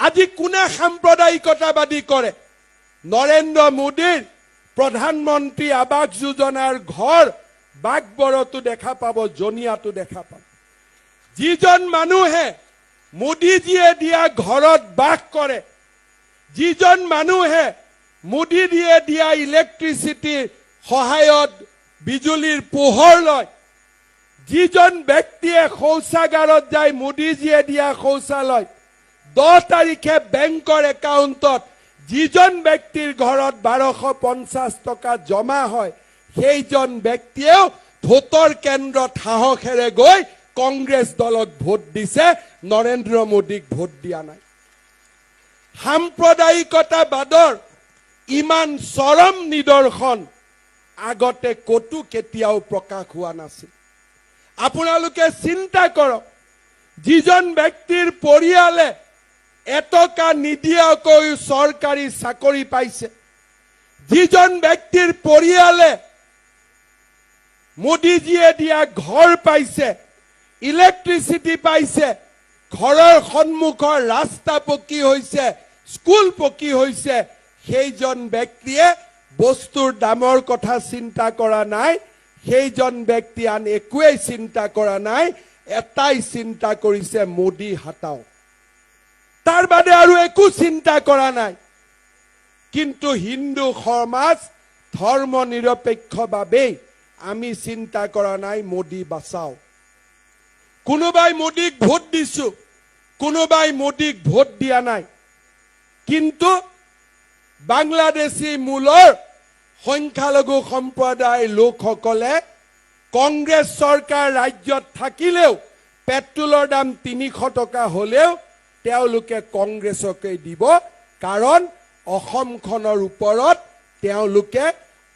আজি কোনে সাম্প্ৰদায়িকতাবাদী কৰে নৰেন্দ্ৰ মোদীৰ প্ৰধানমন্ত্ৰী আৱাস যোজনাৰ ঘৰ বাগবৰতো দেখা পাব জনিয়াতো দেখা পাব যিজন মানুহে মোদীজীয়ে দিয়া ঘৰত বাস কৰে যিজন মানুহে মোদীজীয়ে দিয়া ইলেক্ট্ৰিচিটিৰ সহায়ত বিজুলীৰ পোহৰ লয় যিজন ব্যক্তিয়ে শৌচাগাৰত যায় মোদীজীয়ে দিয়া শৌচালয় 10 তাৰিখে বেংকৰ একাউণ্টত যিজন ব্যক্তিৰ ঘৰত 1250 টকা জমা হয় সেইজন ব্যক্তিয়েও ভোটৰ কেন্দ্ৰত সাহসেৰে গৈ কংগ্ৰেছ দলক ভোট দিছে নৰেন্দ্ৰ মোদীক ভোট দিয়া নাই সাম্প্ৰদায়িকতাবাদৰ ইমান চৰম নিদৰ্শন আগতে কতো কেতিয়াও প্ৰকাশ হোৱা নাছিল আপোনালোকে চিন্তা কৰক যিজন ব্যক্তিৰ পৰিয়ালে এটকা নিদিয়াকৈ চৰকাৰী চাকৰি পাইছে যিজন ব্যক্তিৰ পৰিয়ালে মোদীজীয়ে দিয়া ঘৰ পাইছে ইলেক্ট্ৰিচিটি পাইছে ঘৰৰ সন্মুখৰ ৰাস্তা পকী হৈছে স্কুল পকী হৈছে সেইজন ব্যক্তিয়ে বস্তুৰ দামৰ কথা চিন্তা কৰা নাই সেইজন ব্যক্তি আন একোৱেই চিন্তা কৰা নাই এটাই চিন্তা কৰিছে মোদী হাটাও তাৰ বাদে আৰু একো চিন্তা কৰা নাই কিন্তু হিন্দু সমাজ ধৰ্ম নিৰপেক্ষভাৱে আমি চিন্তা কৰা নাই মোদী বাঁচাও কোনোবাই মোদীক ভোট দিছো কোনোবাই মোদীক ভোট দিয়া নাই কিন্তু বাংলাদেশী মূলৰ সংখ্যালঘু সম্প্ৰদায়ৰ লোকসকলে কংগ্ৰেছ চৰকাৰ ৰাজ্যত থাকিলেও পেট্ৰলৰ দাম 300 টকা হলেও তেওঁলোকে কংগ্ৰেছকে দিব কাৰণ অসমখনৰ ওপৰত তেওঁলোকে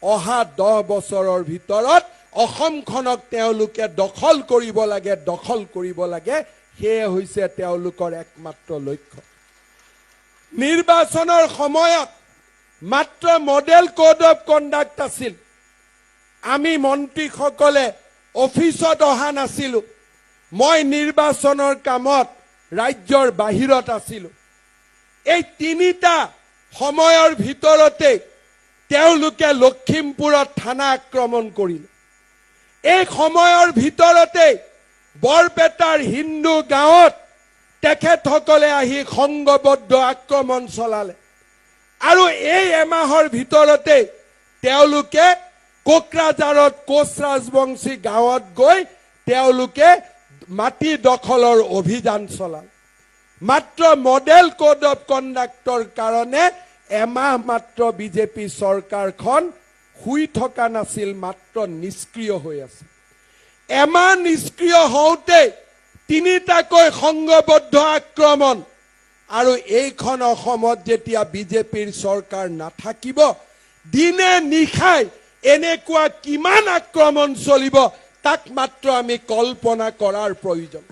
অহা 10 বছৰৰ ভিতৰত অসমখনক তেওঁলোকে দখল কৰিব লাগে সেয়ে হৈছে তেওঁলোকৰ একমাত্ৰ লক্ষ্য নিৰ্বাচনৰ সময়ত মাত্ৰ মডেল কোড অফ কণ্ডাক্ট আছিল আমি মন্ত্ৰীসকলে অফিচত অহা নাছিলো মই নিৰ্বাচনৰ কামত ৰাজ্যৰ বাহিৰত আছিলো এই তিনিটা সময়ৰ ভিতৰতে তেওঁলোকে লখিমপুৰত থানা আক্ৰমণ কৰিলে এই সময়ৰ ভিতৰতে বৰপেটাৰ হিন্দু গাঁৱত তেখেতসকলে আহি সংগবদ্ধ আক্ৰমণ চলালে আৰু এই এমাহৰ ভিতৰতে তেওঁলোকে কোকৰাঝাৰত কোচ ৰাজবংশী গাঁৱত গৈ তেওঁলোকে মাটি দখলৰ অভিযান চলাল মাত্ৰ মডেল কোড অফ কণ্ডাক্টৰ কাৰণে এমাহ মাত্ৰ বিজেপি চৰকাৰখন শুই থকা নাছিল মাত্ৰ নিষ্ক্ৰিয় হৈ আছে এমাহ নিষ্ক্ৰিয় হওঁতে তিনিটাকৈ সংগবদ্ধ আক্ৰমণ আৰু এইখন অসমত যেতিয়া বিজেপিৰ চৰকাৰ নাথাকিব দিনে নিশাই এনেকুৱা কিমান আক্ৰমণ চলিব তাক মাত্ৰ আমি কল্পনা কৰাৰ প্ৰয়োজন